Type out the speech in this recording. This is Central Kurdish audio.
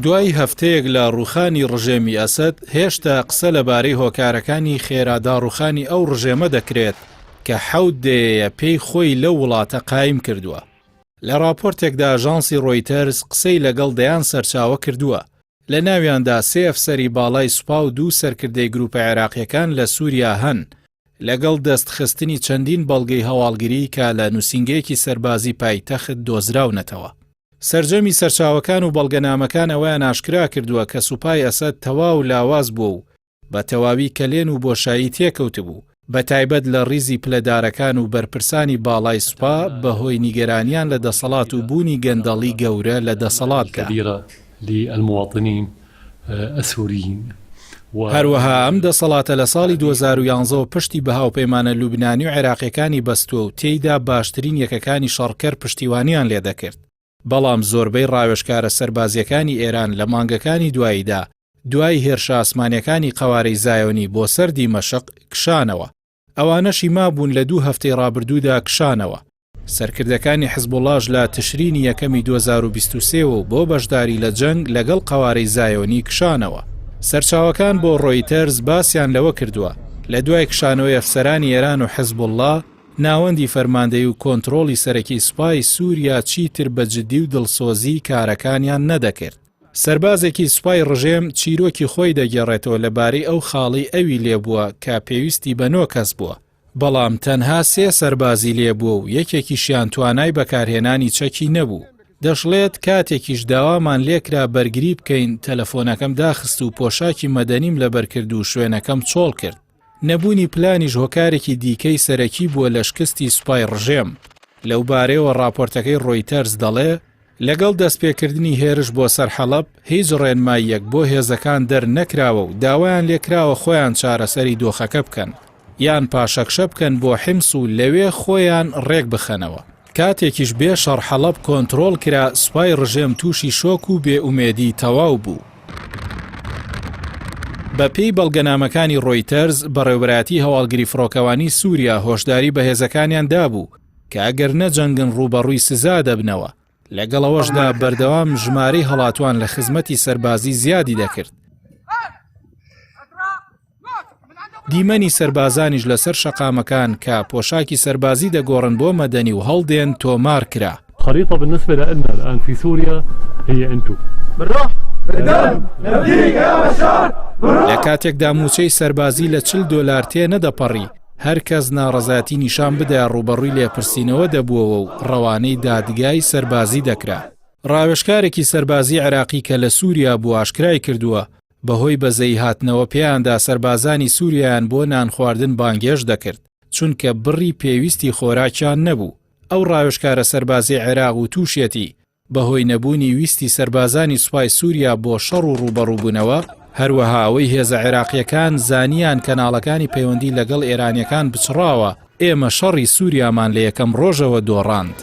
دوای هەفتەیەک لە ڕووخانی ڕژێمی ئەسەد هێشتا قسە لەبارەی هۆکارەکانی خێرادا ڕووخانی ئەو ڕژێمە دەکرێت کە حەوت دەیە پێی خۆی لەو وڵاتە قایم کردووە. لە راپۆرتێکدا ئاژانسی ڕۆیتەرز قسەی لەگەڵ دەیان سەرچاوە کردووە. لە ناویاندا 3 ئەفسەری باڵای سوپا و 2 سەرکردەی گروپە عێراقیەکان لە سووریا هەن، لەگەڵ دەستخستنی چەندین بەڵگەی هەواڵگیری کە لە نووسینگەیەکی سەربازی پایتەخت دۆزراونەتەوە. سەرجەمی سەرچاوەکان و بەڵگەنامەکان ئەوەیان ئاشکرا کردووە کە سوپای ئەسەد تەواو لاواز بووە و بە تەواوی کەلێن و بۆشایی تێکەوت بوو، بە تایبەت لە ڕیزی پلەدارەکان و بەرپرسانی باڵای سوپا بەهۆی نیگەرانیان لە دەسەڵات و بوونی گەندەڵی گەورە لە دەسەڵاتدا. هەروەها ئەم دەسەڵاتە لە ساڵی 2011 پشتی بە هاوپەیمانە لوبنانی و عێراقیەکانی بەستووە و تێیدا باشترین یەکەکانی شەڕکەر پشتیوانیان لێ دەکرد. بەڵام زۆربەی ڕاوێژکارە سەربازیەکانی ئێران لە مانگەکانی دواییدا دوای هێرشە ئاسمانیەکانی قەوارەی زایۆنی بۆ سەر دیمەشق کشانەوە. ئەوانەشی مابوون لە 2 هەفتەی ڕابردوودا کشانەوە. سەرکردەکانی حزبوڵاش لە تشرینی یەکەمی 2023 و بۆ بەشداری لە جەنگ لەگەڵ قەوارەی زایۆنی کشانەوە. سەرچاوەکان بۆ ڕۆیتەرز باسییان لەوە کردووە لە دوای کشانەوەی ئەفسەرانی ئێران و حزبوڵڵا ناوەندی فەرماندەی و کۆنتڕۆڵی سەرەکی سوپای سووریا چیتر بە جددی و دڵسۆزی کارەکانیان نەدەکرد. سەربازێکی سوپای ڕژێم چیرۆکی خۆی دەگێڕێتەوە لەبارەی ئەو خاڵی ئەوی لێبووە کە پێویستی بە 9 کەس بووە، بەڵام تەنها 3 سەربازی لێبووە و یەکێکیشیان توانای بەکارهێنانی چەکی نەبوو. دەشڵێت کاتێکیش داوامان لێکرا بەرگری بکەین، تەلەفۆنەکەم داخست و پۆشاکی مەدەنیم لەبەرکرد و شوێنەکەم چۆڵ کرد. نەبوونی پلانیش هۆکارێکی دیکەی سەرەکی بووە لە شکستی سوپای ڕژێم. لەو بارەیەوە راپۆرتەکەی ڕۆیتەرز دەڵێ لەگەڵ دەستپێکردنی هێرش بۆ سەر حەڵەب هیچ ڕێنماییەک بۆ هێزەکان دەرنەکراوە و داوایان لێکراوە خۆیان چارەسەری دۆخەکە بکەن یان پاشەکشە بکەن بۆ حیمس و لەوێ خۆیان ڕێک بخەنەوە. کاتێکیش بێ شەڕ حەڵەب کۆنتڕۆڵ کرا، سوپای ڕژێم تووشی شۆک و بێئومێدی تەواو بوو. بەپێی بەڵگەنامەکانی ڕۆیتەرز بەڕێوەبەرایەتی هەواڵگری فڕۆکەوانی سووریا هۆشداری بە هێزەکانیان دابوو کە ئەگەر نەجەنگن ڕوبەڕووی سزا دەبنەوە. لەگەڵەوەشدا بەردەوام ژمارەی هەڵاتوان لە خزمەتی سەربازی زیادی دەکرد. دیمەنی سەربازانیش لەسەر شەقامەکان کە پۆشاکی سەربازی دەگۆڕن بۆ مەدەنی و هەڵدێن تۆمار کرا. خريطة بالنسبة لنا الآن في سوريا هي أنتم. بالروح بالدم نبديك يا بشار. لە کاتێکدا موچەی سەربازی لە $40 تێ نەدەپەڕی، هەر کەس ناڕەزاتی نیشان بدە ڕوبەڕووی لێپرسینەوە دەبووەوە و ڕەوانەی دادگای سەربازی دەکرا. ڕاوێژکارێکی سەربازی عێراقی کە لە سووریا بوو ئاشکرای کردووە بەهۆی بەزەی هاتنەوە پێیاندا سەربازانی سووریایان بۆ نان خواردن بانگێش دەکرد چونکە بڕی پێویستی خۆراکیان نەبوو. ئەو ڕاوێژکارە سەربازی عێراق و تووشێتی بەهۆی نەبوونی ویستی سەربازانی سوپای سووریا بۆ شەڕ و ڕوبەڕووبوونەوە، هەروەها ئەوەی هێزە عێراقیەکان زانیان کەناڵەکانی پەیوەندی لەگەڵ ئێرانیەکان بچڕاوە، ئێمە شەڕی سووریامان لە یەکەم ڕۆژەوە دۆڕاند.